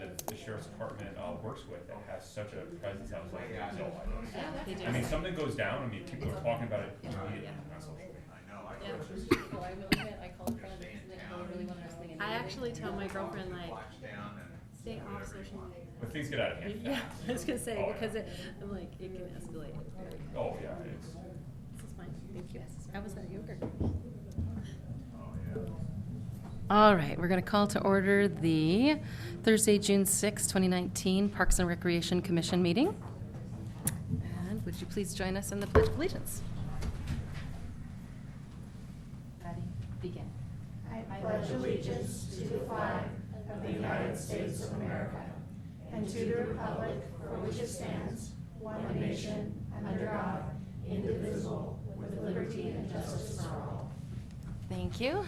that the sheriff's department works with that has such a presence that was like Ojai. They do. I mean, something goes down. I mean, people are talking about it immediately on social media. Yeah. Well, I will admit, I called a friend and they really wanted us thinking. I actually tell my girlfriend, like, stay off social media. But things get out of hand. Yeah, I was gonna say, Oh, yeah. because I'm like, it can escalate. Oh, yeah, it's. This is fine, thank you. How was that yogurt? All right, we're going to call to order the Thursday, June 6, 2019 Parks and Recreation Commission meeting. And would you please join us in the Pledge of Allegiance? Ready? Begin. I pledge allegiance to the flag of the United States of America and to the republic for which it stands, one nation, under God, indivisible, with liberty and justice for all. Thank you.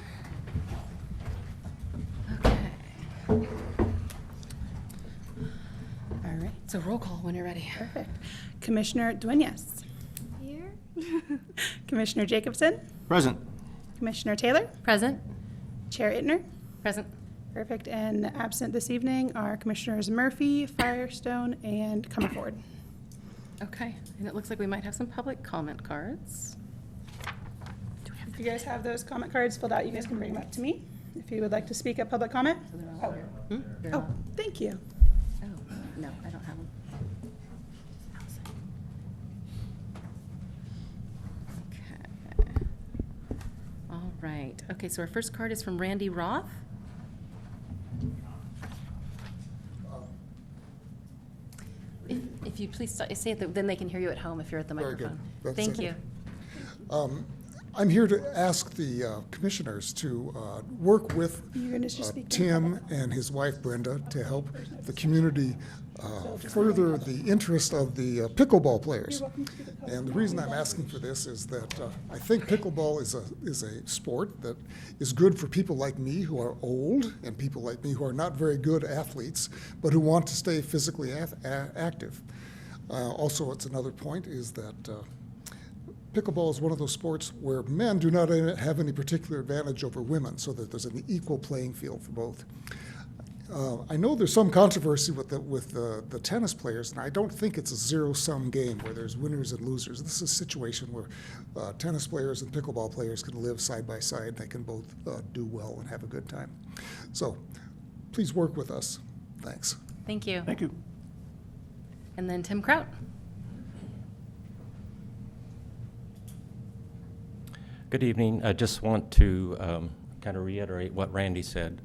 Okay. All right, so roll call when you're ready. Perfect. Commissioner Duenas. Here? Commissioner Jacobson. Present. Commissioner Taylor. Present? Chair Ittner. Present. Perfect. And absent this evening are Commissioners Murphy, Firestone, and Comerford. Okay, and it looks like we might have some public comment cards. If you guys have those comment cards filled out, you guys can bring them up to me if you would like to speak at public comment. Oh, Hmm? oh, thank you. Oh, no, I don't have them. Okay. All right. Okay, so our first card is from Randy Roth. If you please say it, then they can hear you at home if you're at the Very good. microphone. That's Thank it. you. I'm here to ask the commissioners to work with You're gonna just speak to Tim and his wife Brenda to help the community further the interest of the pickleball players. And the reason I'm asking for this is that I think pickleball is a sport that is good for people like me who are old and people like me who are not very good athletes, but who want to stay physically active. Also, it's another point is that pickleball is one of those sports where men do not have any particular advantage over women, so that there's an equal playing field for both. I know there's some controversy with the tennis players, and I don't think it's a zero-sum game where there's winners and losers. This is a situation where tennis players and pickleball players can live side by side. They can both do well and have a good time. So please work with us. Thanks. Thank you. Thank you. And then Tim Kraut. Good evening. I just want to kind of reiterate what Randy said.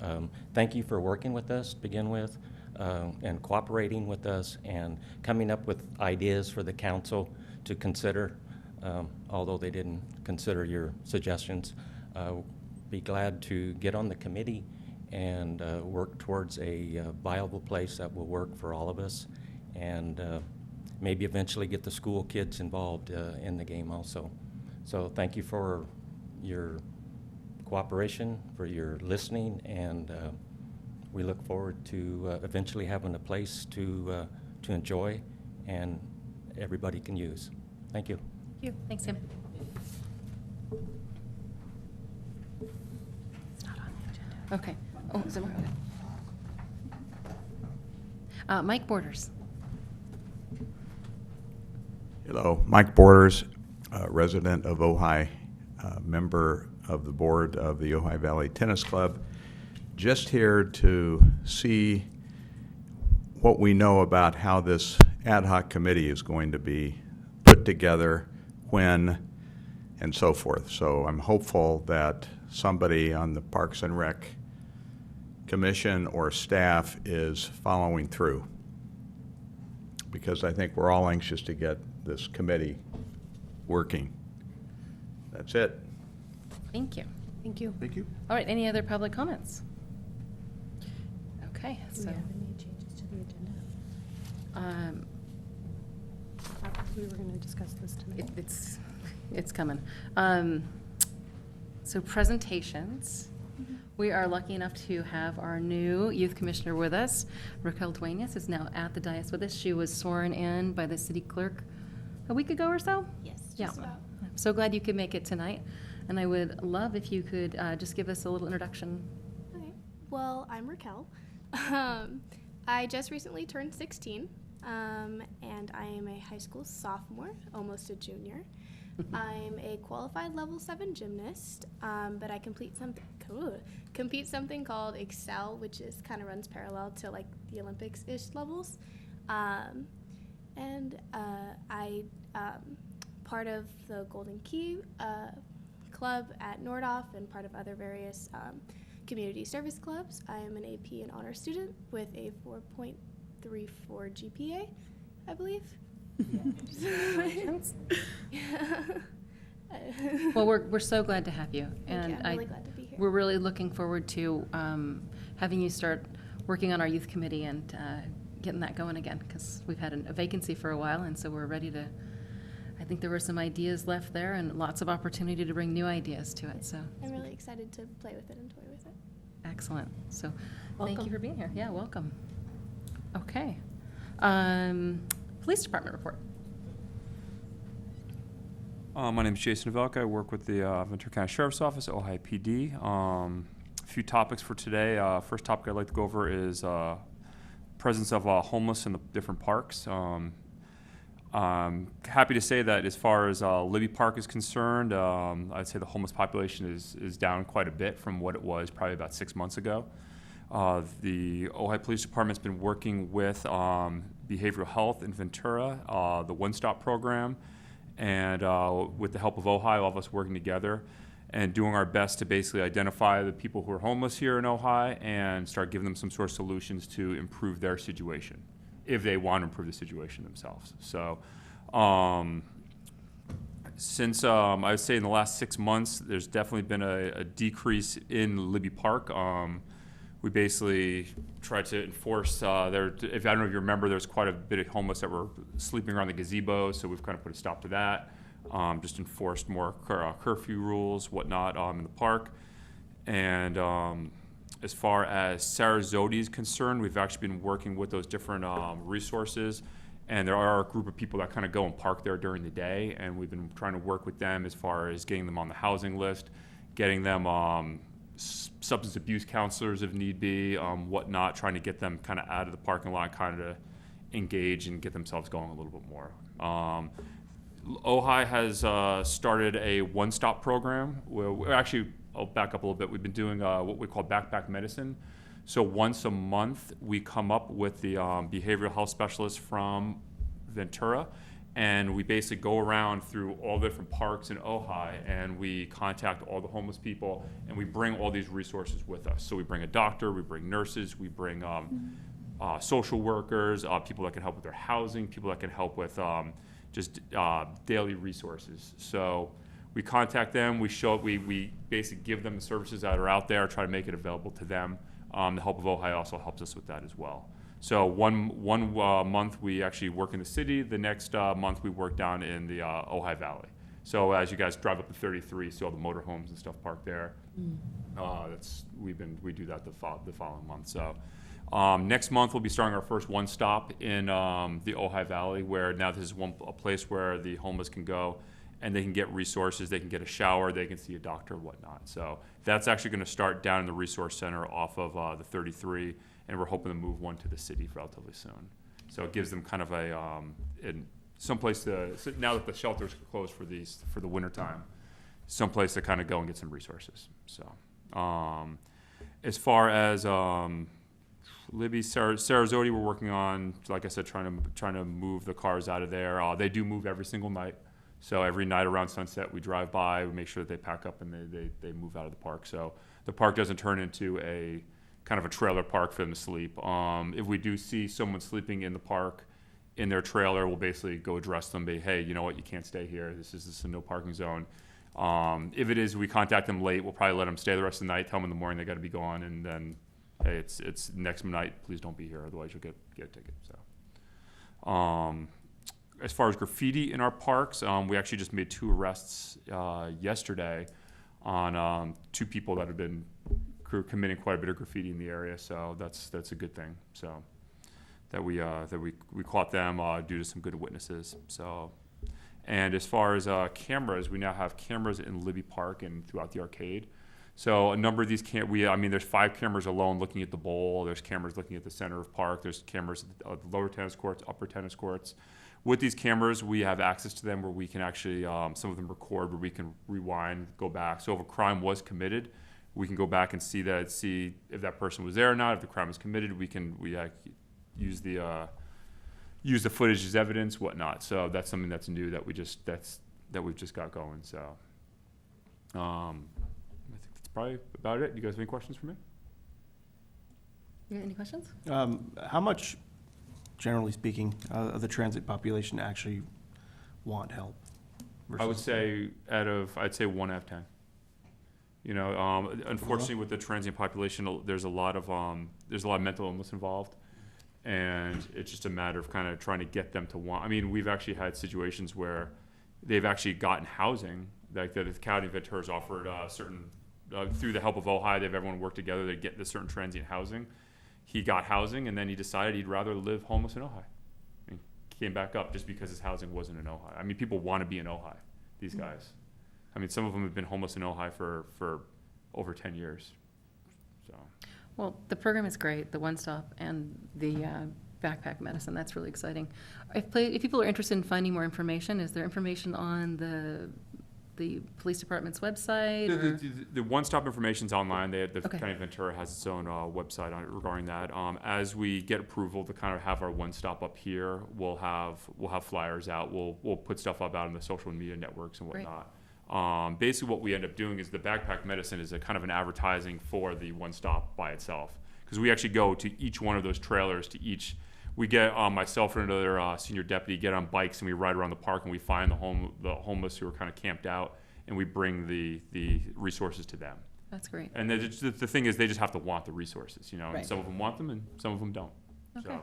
Thank you for working with us to begin with and cooperating with us and coming up with ideas for the council to consider, although they didn't consider your suggestions. Be glad to get on the committee and work towards a viable place that will work for all of us, and maybe eventually get the school kids involved in the game also. So thank you for your cooperation, for your listening, and we look forward to eventually having a place to enjoy and everybody can use. Thank you. Thank you. Thanks, Tim. It's not on the agenda. Okay. Oh, is it? Okay. Mike Borders. Hello, Mike Borders, resident of Ojai, member of the board of the Ojai Valley Tennis Club. Just here to see what we know about how this ad hoc committee is going to be put together, when, and so forth. So I'm hopeful that somebody on the Parks and Rec Commission or staff is following through, because I think we're all anxious to get this committee working. That's it. Thank you. Thank you. Thank you. All right, any other public comments? Okay, Do we so have any changes to the agenda? We were gonna discuss this tonight. it's coming. So presentations. We are lucky enough to have our new youth commissioner with us. Raquel Duenas is now at the dais with us. She was sworn in by the city clerk a week ago or so? Yes, Yeah. just about. I'm so glad you could make it tonight. And I would love if you could just give us a little introduction. Okay. Well, I'm Raquel. I just recently turned 16, and I am a high school sophomore, almost a junior. I'm a qualified level 7 gymnast, but I compete something called Excel, which is kind of runs parallel to like the Olympics-ish levels. And I part of the Golden Key Club at Nordhoff and part of other various community service clubs. I am an AP and honor student with a 4.34 GPA, I believe. Well, we're so glad to have you, and I'm really glad to be here. we're really looking forward to having you start working on our youth committee and getting that going again, because we've had a vacancy for a while, and so we're ready to. I think there were some ideas left there, and lots of opportunity to bring new ideas to it. So I'm really excited to play with it and toy with it. excellent. So thank Welcome. you for being here. Yeah, welcome. Okay. Police department report. My name is Jason Velka. I work with the Ventura County Sheriff's Office, Ojai PD. A few topics for today. First topic I'd like to go over is presence of homeless in the different parks. I'm happy to say that as far as Libby Park is concerned, I'd say the homeless population is down quite a bit from what it was probably about 6 months ago. The Ojai Police Department's been working with behavioral health in Ventura, the One Stop program, and with the help of Ojai, all of us working together and doing our best to basically identify the people who are homeless here in Ojai and start giving them some sort of solutions to improve their situation, if they want to improve the situation themselves. So since I would say in the last 6 months, there's definitely been a decrease in Libby Park. We basically tried to enforce if I don't know if you remember, there's quite a bit of homeless that were sleeping around the gazebo, so we've kind of put a stop to that. Just enforced more curfew rules, whatnot, in the park. And as far as Sarasota is concerned, we've actually been working with those different resources, and there are a group of people that kind of go and park there during the day, and we've been trying to work with them as far as getting them on the housing list, getting them substance abuse counselors if need be, whatnot, trying to get them kind of out of the parking lot, kind of engage and get themselves going a little bit more. Ojai has started a one-stop program where I'll back up a little bit. We've been doing what we call backpack medicine. So once a month, we come up with the behavioral health specialist from Ventura, and we basically go around through all the different parks in Ojai, and we contact all the homeless people, and we bring all these resources with us. So we bring a doctor, we bring nurses, we bring social workers, people that can help with their housing, people that can help with just daily resources. So we contact them, we basically give them the services that are out there, try to make it available to them. The help of Ojai also helps us with that as well. So one month we actually work in the city, the next month we work down in the Ojai Valley. So as you guys drive up to 33, see all the motorhomes and stuff parked there. We do that the following month. So next month we'll be starting our first one stop in the Ojai Valley, where now this is a place where the homeless can go and they can get resources, they can get a shower, they can see a doctor, whatnot. So that's actually going to start down in the resource center off of the 33, and we're hoping to move one to the city relatively soon. So it gives them kind of someplace to, so now that the shelters are closed for the winter time, someplace to kind of go and get some resources. So as far as Libby, Sarasota, we're working on, like I said, trying to move the cars out of there. They do move every single night. So every night around sunset, we drive by, we make sure that they pack up and they move out of the park. So the park doesn't turn into a kind of a trailer park for them to sleep. If we do see someone sleeping in the park in their trailer, we'll basically go address them, hey, you know what, you can't stay here. This is a no parking zone. If it is, we contact them late, we'll probably let them stay the rest of the night, tell them in the morning they got to be gone, and then, hey, it's next night, please don't be here, otherwise you'll get a ticket. So. As far as graffiti in our parks, we actually just made 2 arrests yesterday on 2 people that have been committing quite a bit of graffiti in the area. So that's a good thing. So that we caught them due to some good witnesses. So, and as far as cameras, we now have cameras in Libby Park and throughout the arcade. So a number of these there's 5 cameras alone looking at the bowl. There's cameras looking at the center of park. There's cameras at the lower tennis courts, upper tennis courts. With these cameras, we have access to them where we can actually, some of them record, where we can rewind, go back. So if a crime was committed, we can go back and see if that person was there or not. If the crime was committed, we use the footage as evidence, whatnot. So that's something that's new that we've just got going. So I think that's probably about it. You guys have any questions for me? You got any questions? How much, generally speaking, of the transit population actually want help? I would say I'd say 1 out of 10. Unfortunately, with the transient population, there's a lot of mental illness involved, and it's just a matter of kind of trying to get them to want. I mean, we've actually had situations where they've actually gotten housing, like the county of Ventura has offered through the help of Ojai, everyone worked together to get this certain transient housing. He got housing, and then he decided he'd rather live homeless in Ojai. And came back up just because his housing wasn't in Ojai. I mean, people want to be in Ojai, these guys. I mean, some of them have been homeless in Ojai for over 10 years. So. Well, the program is great, the One Stop and the backpack medicine. That's really exciting. If people are interested in finding more information, is there information on the police department's website? The one-stop information's online. The Okay. County of Ventura has its own website regarding that. As we get approval to kind of have our one-stop up here, we'll have flyers out. We'll put stuff up out in the social media networks and whatnot. Basically, what we end up doing is the backpack medicine is a kind of an advertising for the one-stop by itself, because we actually go to each one of those trailers. We get myself and another senior deputy get on bikes, and we ride around the park, and we find the homeless who are kind of camped out, and we bring the resources to them. That's great. And the thing is, they just have to want the resources, Right. And some of them want them, and some of them don't. Okay. So,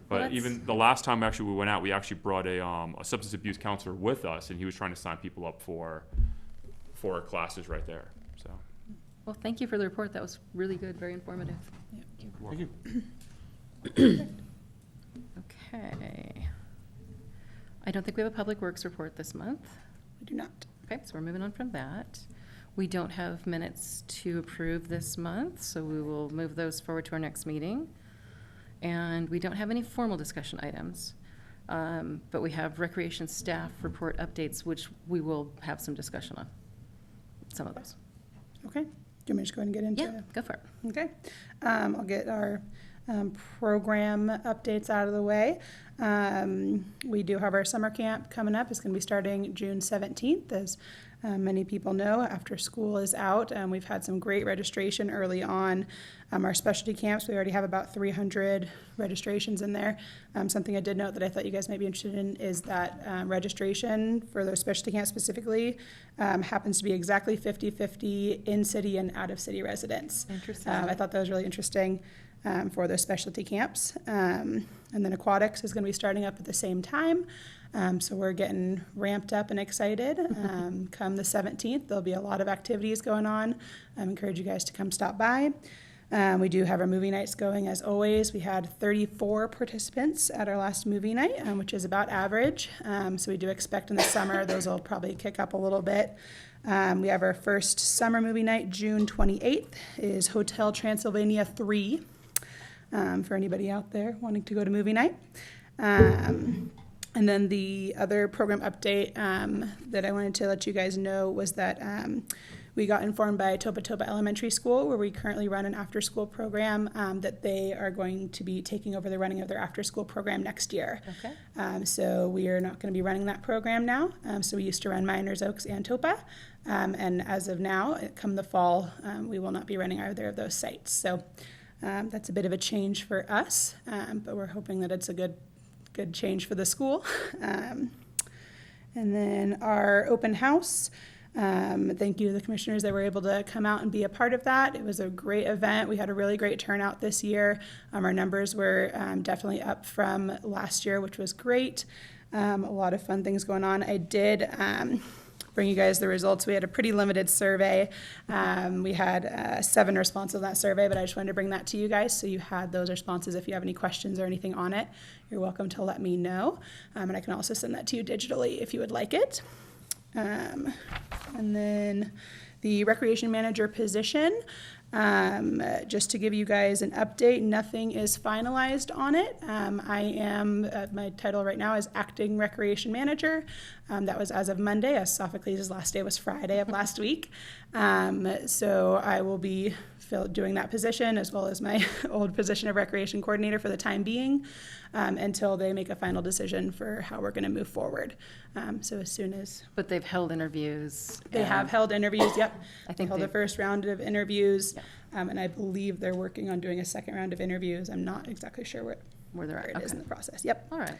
but even the last time actually we went out, we actually brought a substance abuse counselor with us, and he was trying to sign people up for our classes right there. So. Well, thank you for the report. That was really good, very informative. Thank you. Okay. I don't think we have a Public Works report this month. We do not. Okay, so we're moving on from that. We don't have minutes to approve this month, so we will move those forward to our next meeting. And we don't have any formal discussion items, but we have recreation staff report updates, which we will have some discussion on, some of those. Okay. Do you want me to just go ahead and get into Yeah, go for it. Okay. I'll get our program updates out of the way. We do have our summer camp coming up. It's going to be starting June 17th. As many people know, after school is out, we've had some great registration early on. Our specialty camps, we already have about 300 registrations in there. Something I did note that I thought you guys might be interested in is that registration for those specialty camps specifically happens to be exactly 50-50 in-city and out-of-city residents. Interesting. I thought that was really interesting for those specialty camps. And then aquatics is going to be starting up at the same time. So we're getting ramped up and excited. Come the 17th, there'll be a lot of activities going on. I encourage you guys to come stop by. We do have our movie nights going as always. We had 34 participants at our last movie night, which is about average. So we do expect in the summer those will probably kick up a little bit. We have our first summer movie night, June 28th, is Hotel Transylvania 3, for anybody out there wanting to go to movie night. And then the other program update that I wanted to let you guys know was that we got informed by Topa Topa Elementary School, where we currently run an after-school program, that they are going to be taking over the running of their after-school program next year. Okay. So we are not going to be running that program now. So we used to run Miners, Oaks, and Topa. And as of now, come the fall, we will not be running either of those sites. So that's a bit of a change for us, but we're hoping that it's a good change for the school. And then our open house, thank you to the commissioners that were able to come out and be a part of that. It was a great event. We had a really great turnout this year. Our numbers were definitely up from last year, which was great. A lot of fun things going on. I did bring you guys the results. We had a pretty limited survey. We had 7 responses on that survey, but I just wanted to bring that to you guys so you had those responses. If you have any questions or anything on it, you're welcome to let me know. And I can also send that to you digitally if you would like it. And then the recreation manager position. Just to give you guys an update, nothing is finalized on it. I am, my title right now is acting recreation manager. That was as of Monday, as Sophocles' last day was Friday of last week. So I will be doing that position as well as my old position of recreation coordinator for the time being, until they make a final decision for how we're going to move forward. So as soon as But they've held interviews. they have held interviews, yep. I They think held the they- first round of interviews, Yeah. and I believe they're working on doing a second round of interviews. I'm not exactly sure Where they're where at. it is in Okay. the process. Yep. All right.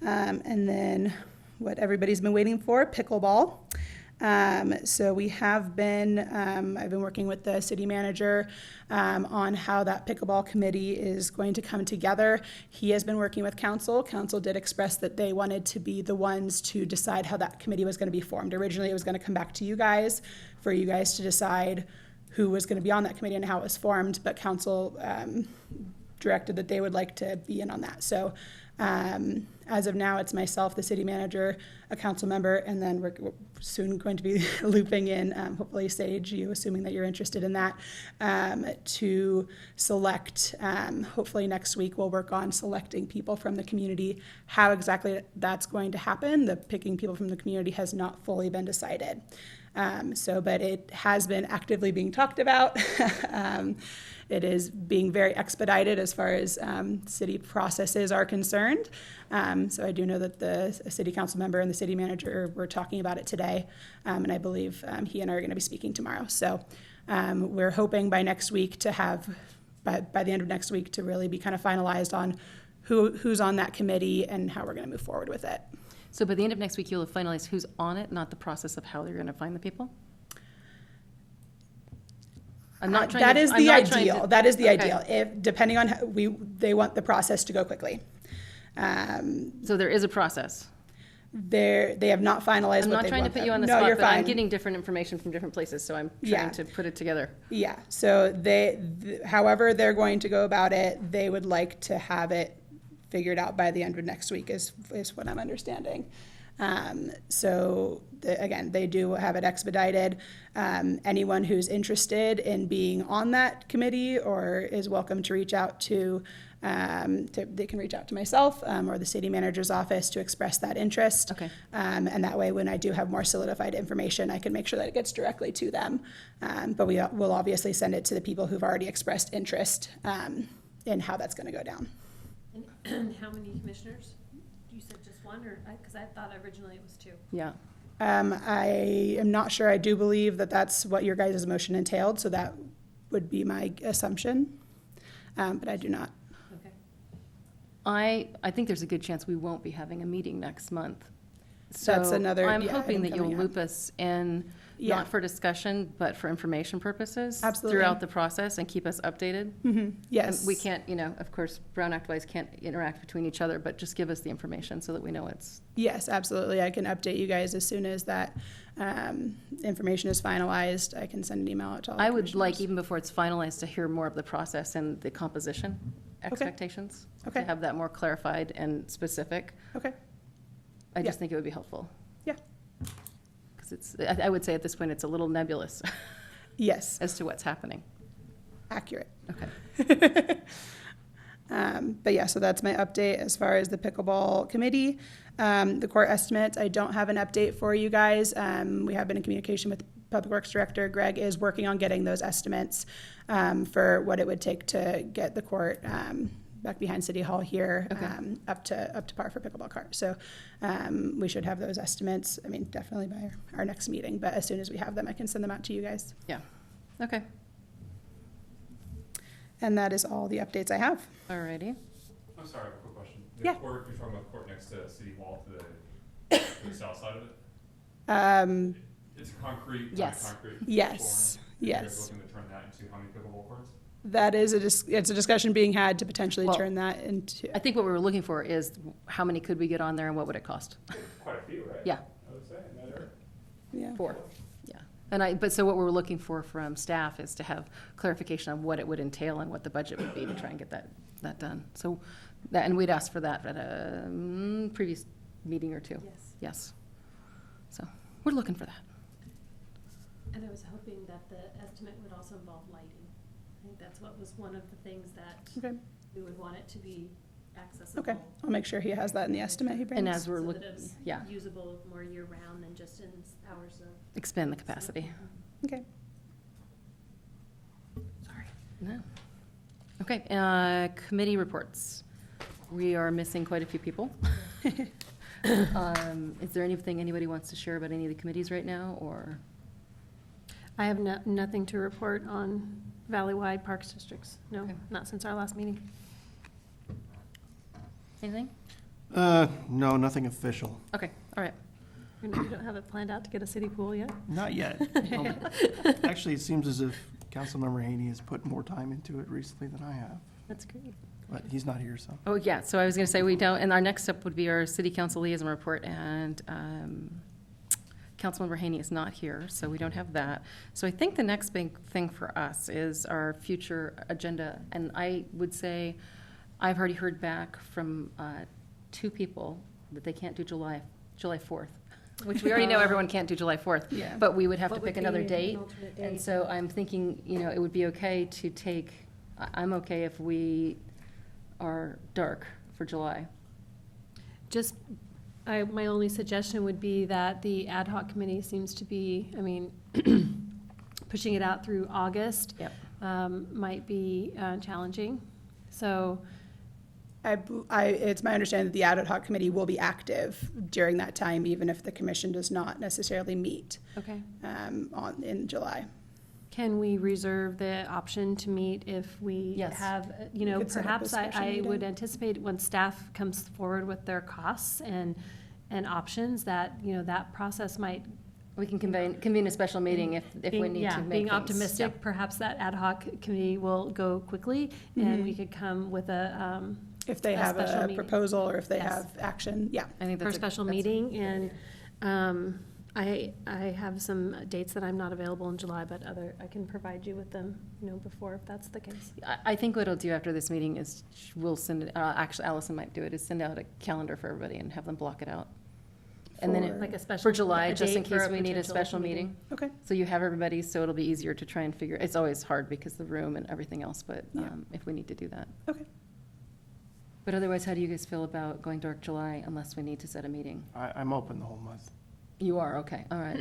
And then what everybody's been waiting for, pickleball. So we have been, I've been working with the city manager on how that pickleball committee is going to come together. He has been working with council. Council did express that they wanted to be the ones to decide how that committee was going to be formed. Originally, it was going to come back to you guys for you guys to decide who was going to be on that committee and how it was formed, but council directed that they would like to be in on that. So as of now, it's myself, the city manager, a council member, and then we're soon going to be looping in, hopefully Sage, you, assuming that you're interested in that, to select, hopefully next week, we'll work on selecting people from the community. How exactly that's going to happen, the picking people from the community has not fully been decided. But it has been actively being talked about. It is being very expedited as far as city processes are concerned. So I do know that the city council member and the city manager were talking about it today, and I believe he and I are going to be speaking tomorrow. So we're hoping by next week to have, by the end of next week, to really be kind of finalized on who's on that committee and how we're going to move forward with it. So by the end of next week, you'll have finalized who's on it, not the process of how they're going to find the people? I'm not trying That to- is I'm the not trying ideal. to- That is the okay. ideal. If depending on how they want the process to go quickly. So there is a process. They have not finalized I'm what not they trying to want put them. you on the No, spot, you're but I'm fine. getting different information from different places, so I'm Yeah. trying to put it together. Yeah. So however they're going to go about it, they would like to have it figured out by the end of next week is what I'm understanding. Again, they do have it expedited. Anyone who's interested in being on that committee or is welcome to reach out to they can reach out to myself or the city manager's office to express that interest. Okay. And that way, when I do have more solidified information, I can make sure that it gets directly to them. But we will obviously send it to the people who've already expressed interest in how that's going to go down. And how many commissioners? You said just one, or, because I thought originally it was two. Yeah. I am not sure. I do believe that that's what your guys' motion entailed, so that would be my assumption. But I do not. Okay. I think there's a good chance we won't be having a meeting next month. That's So another, I'm yeah, hoping item that you'll coming up. loop us in, Yeah. not for discussion, but for information purposes. Absolutely. Throughout the process and keep us updated. Yes. And we can't, of course, Brown Act wise can't interact between each other, but just give us the information so that we know it's, Yes, absolutely. I can update you guys as soon as that information is finalized. I can send an email out to all the I would like, commissioners. even before it's finalized, to hear more of the process and the composition expectations. Okay. To have that more clarified and specific. Okay, I just Yeah. think it would be helpful. yeah, Because I would say at this point, it's a little nebulous yes, as to what's happening. accurate. Okay. But yeah, so that's my update as far as the pickleball committee. The court estimates, I don't have an update for you guys. We have been in communication with Public Works Director. Greg is working on getting those estimates for what it would take to get the court back behind City Hall here Okay. up to par for pickleball carts. So we should have those estimates, I mean, definitely by our next meeting, but as soon as we have them, I can send them out to you guys. Yeah. Okay. And that is all the updates I have. Alrighty. I'm sorry, I have a quick question. The Yeah. court, you're talking about the court next to City Hall to the south side of it? It's a concrete, Yes. concrete. Yes, flooring. You guys yes. looking to turn that into how many pickleball courts? That is it's a discussion being had to potentially Well, turn that into. I think what we were looking for is how many could we get on there and what would it cost? Quite a few, right? Yeah. I would say, in that area. Yeah. 4. Yeah. But so what we're looking for from staff is to have clarification on what it would entail and what the budget would be to try and get that done. So that, and we'd asked for that at a previous meeting or two. Yes. Yes. So we're looking for that. And I was hoping that the estimate would also involve lighting. I think that's what was one of the things that Okay. we would want it to be accessible. Okay, I'll make sure he has that in the estimate he brings. And as we're So looking, that it's yeah, usable more year-round than just in hours of. expand the capacity. Okay. Sorry. No. Okay, committee reports. We are missing quite a few people. Is there anything anybody wants to share about any of the committees right now, or? I have nothing to report on Valley-wide Parks Districts. No, Okay. not since our last meeting. Anything? No, nothing official. Okay, all right. You don't have it planned out to get a city pool yet? Not yet. Actually, it seems as if Councilmember Haney has put more time into it recently than I have, That's great. but he's not here, so. Oh, yeah, so I was going to say, we don't, and our next step would be our city council liaison report, and Councilmember Haney is not here, so we don't have that. So I think the next big thing for us is our future agenda, and I would say, I've already heard back from 2 people that they can't do July 4th, which we already know everyone can't do July 4th. Yeah. But we would have to What pick would another be an date. alternate And date? so I'm thinking, it would be okay to take, I'm okay if we are dark for July. Just, my only suggestion would be that the ad hoc committee seems to be, pushing it out through August. Yep. Might be challenging. So, It's my understanding that the ad hoc committee will be active during that time, even if the commission does not necessarily meet okay. in July. Can we reserve the option to meet if we Yes. have, could set up a perhaps special I would meeting. anticipate when staff comes forward with their costs and options that, that process might. We can convene a special meeting if we need to make Being things. optimistic, Yeah. perhaps that ad hoc committee will go quickly and we could come with If they A have special a meeting. proposal or if they Yes. have action, yeah. I think for a that's special that's- meeting, and I have some dates that I'm not available in July, but I can provide you with them, before, if that's the case. I think what I'll do after this meeting is we'll send it, actually Allison might do it, is send out a calendar for everybody and have them block it out. And then For- like a special. for July, a just in date for case we need a potential special meeting. Okay. So you have everybody, so it'll be easier to try and figure, it's always hard because the room and everything else, but Yeah. if we need to do that. Okay. But otherwise, how do you guys feel about going dark July unless we need to set a meeting? I'm open the whole month. You are, okay, all right.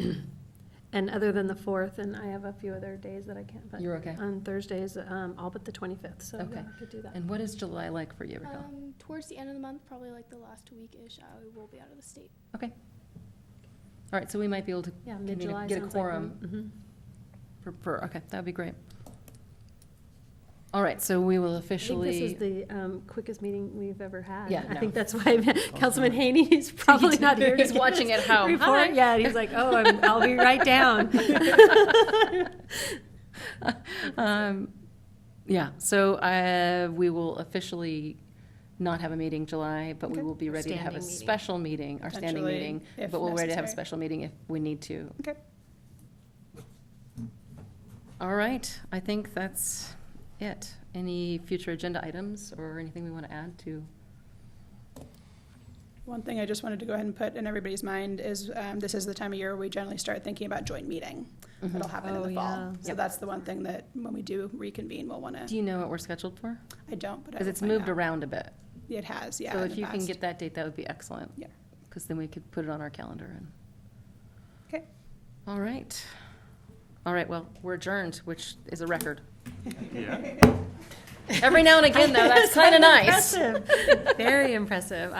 And other than the 4th, and I have a few other days that I can't, but. You're okay? On Thursdays, all but the 25th, so Okay. yeah, I could do that. And what is July like for you, Raquel? Towards the end of the month, probably like the last week-ish, I will be out of the state. Okay. All right, so we might be able to Yeah, convene mid-July get a sounds like quorum when- okay, that'd be great. All right, so we will I think this officially. is the quickest meeting we've ever had. Yeah, I no. think that's why Councilman Haney is probably not here. to He's give watching us at home. report. Hi. Yeah, and he's like, oh, I'll be right down. Yeah, so we will officially not have a meeting July, but we Okay. will be ready to have a Standing meeting. special meeting, our standing Potentially, meeting. if But we're ready to have a necessary. special meeting if we need to. Okay. All right, I think that's it. Any future agenda items or anything we want to add to? One thing I just wanted to go ahead and put in everybody's mind is this is the time of year we generally start thinking about joint meeting. That'll happen in Oh, the fall. yeah. So Yep. that's the one thing that when we do reconvene, we'll want Do to, you know what we're scheduled for? I don't, but I Because will it's find moved out. around a bit. It has, yeah. So in if the you can past. get that date, that would be excellent. Yeah. Because then we could put it on our calendar and. Okay. All right. All right, well, we're adjourned, which is a record. Yeah. Every now and again, though, that's kind of nice. Impressive. Very impressive.